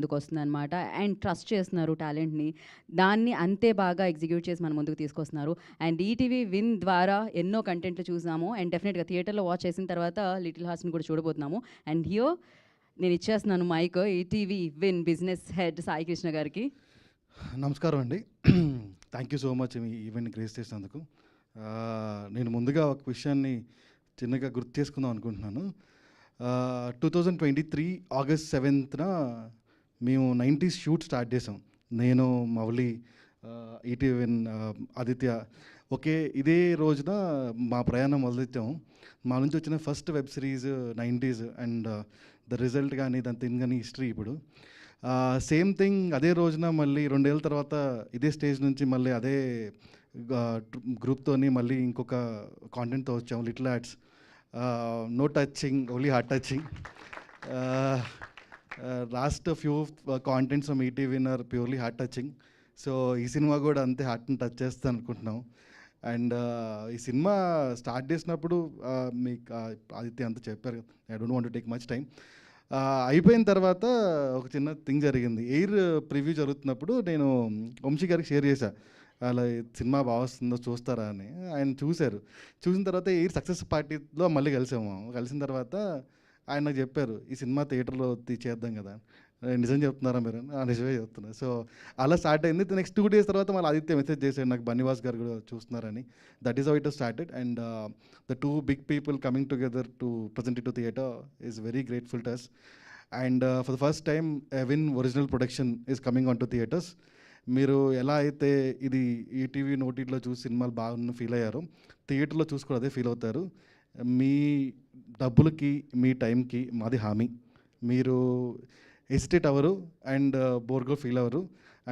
ముందుకొస్తుందనమాట. And trust చేస్తున్నారు టాలెంట్‌ని. దాన్ని అంతే బాగా ఎగ్జిక్యూట్ చేసి మన ముందుకు తీసుకొస్తున్నారు. అండ్ ఈటీవీ విన్ ద్వారా ఎన్నో కంటెంట్లు చూసాము. అండ్ డెఫినెట్‌గా థియేటర్‌లో వాచ్ చేసిన తర్వాత 'లిటిల్ హార్ట్స్‌ని' కూడా చూడబోతున్నాము. అండ్ హియర్ నేను ఇచ్చేస్తున్నాను mike ETV win business head Sai Krishna గారికి. నమస్కారం అండి. థ్యాంక్ యూ సో మచ్ ఈ ఈవెంట్ని గ్రేస్ చేసినందుకు. నేను ముందుగా ఒక విషయాన్ని చిన్నగా గుర్తు చేసుకుందాం అనుకుంటున్నాను. 2023 ఆగస్ట్ 7న మేము 90s షూట్ స్టార్ట్ చేసాం. నేను, మౌలి, ఈటీవీ విన్, ఆదిత్య ఇదే రోజున మా ప్రయాణం మొదలెట్టాం. మా నుంచి వచ్చిన first web series 90s and the result కానీ దాని థింగ్ కానీ హిస్టరీ ఇప్పుడు. సేమ్ థింగ్ అదే రోజున మళ్ళీ 2 ఏళ్ళ తర్వాత ఇదే స్టేజ్ నుంచి మళ్ళీ అదే గ్రూప్తోని మళ్ళీ ఇంకొక కాంటెంట్తో వచ్చాము, little hearts. No touching, only heart touching. Last few contents from ETV are purely heart touching. So ఈ సినిమా కూడా అంతే హార్ట్ని టచ్ చేస్తాను అనుకుంటున్నాం. అండ్ ఈ సినిమా స్టార్ట్ చేసినప్పుడు మీకు ఆదిత్య అంతా చెప్పారు, I don't want to take much time. అయిపోయిన తర్వాత ఒక చిన్న థింగ్ జరిగింది. ఎయిర్ ప్రివ్యూ జరుగుతున్నప్పుడు నేను వంశీ గారికి షేర్ చేశాను, అలా సినిమా బాగా వస్తుందో చూస్తారా అని. ఆయన చూశారు. చూసిన తర్వాత ఎయిర్ సక్సెస్ పార్టీలో మళ్ళీ కలిసాము. కలిసిన తర్వాత ఆయన నాకు చెప్పారు, ఈ సినిమా థియేటర్లో చేద్దాం కదా. నిజం చెప్తున్నారా మీరు? నిజమే చెప్తున్నా. సో అలా స్టార్ట్ అయింది. నెక్స్ట్ 2 days తర్వాత మళ్ళీ ఆదిత్య మెసేజ్ చేశాడు నాకు, బన్నివాస్ గారు కూడా చూస్తున్నారని. That is how it started. And the 2 big people coming together to present it to theatre is very grateful to us. And for the first time a Win original production is coming onto theatres. మీరు ఎలా అయితే ఇది ETV ఓటీటీలో చూసి సినిమాలు బాగున్న feel అయ్యారో, థియేటర్లో చూసి కూడా అదే ఫీల్ అవుతారు. మీ డబ్బులకి, మీ టైంకి మాది హామీ. మీరు హెసిటేట్ అవ్వరు అండ్ బోర్గా ఫీల్ అవ్వరు.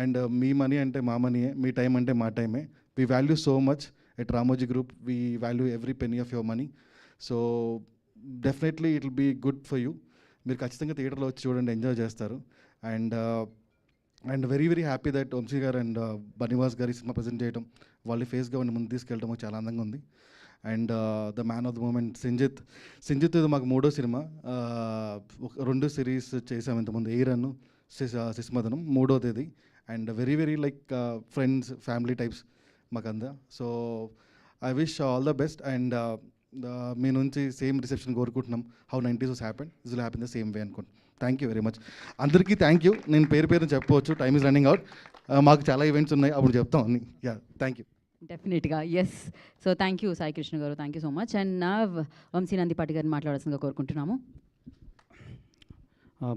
అండ్ మీ మనీ అంటే మా మనీయే, మీ టైం అంటే మా టైమే. We value so much at Ramoji group. We value every penny of your money. So definitely it will be good for you. మీరు ఖచ్చితంగా థియేటర్లో వచ్చి చూడండి, ఎంజాయ్ చేస్తారు. And very very happy that Vamsi garu and Bunny Vas గారి సినిమా ప్రజెంట్ చేయడం, వాళ్ళ ఫేస్గా ఉండి ముందు తీసుకెళ్ళడం చాలా అందంగా ఉంది. And the man of the moment Sinjith ఇది మాకు 3వ సినిమా. 2 సిరీస్ చేసాము ఇంతకుముందు, ఎయిరన్ను శిశుమదనం, 3వ తేదీ. And very very like friends, family types మాకందా. So I wish all the best. And మీ నుంచి సేమ్ రిసెప్షన్ కోరుకుంటున్నాం. How 90s was happen, this will happen the same way అనుకుంటున్నాం. థ్యాంక్ యూ వెరీ మచ్ అందరికీ. Thank you. నేను పేరు చెప్పవచ్చు, time is running out. మాకు చాలా ఈవెంట్స్ ఉన్నాయి, అప్పుడు చెప్తాం అన్ని. Yeah, thank you. డెఫినెట్గా yes. So thank you Sai Krishna గారు, thank you so much. And నా వంశీ నందిపాటి గారిని మాట్లాడాల్సిందిగా కోరుకుంటున్నాము.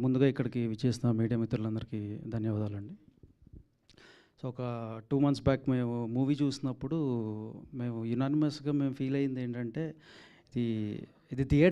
ముందుగా ఇక్కడికి విచ్చేసిన మీడియా మిత్రులందరికీ ధన్యవాదాలండి. సో ఒక 2 months బ్యాక్ మేము మూవీ చూసినప్పుడు మేము యునానిమస్గా మేము ఫీల్ అయింది ఏంటంటే, ఇది థియేటర్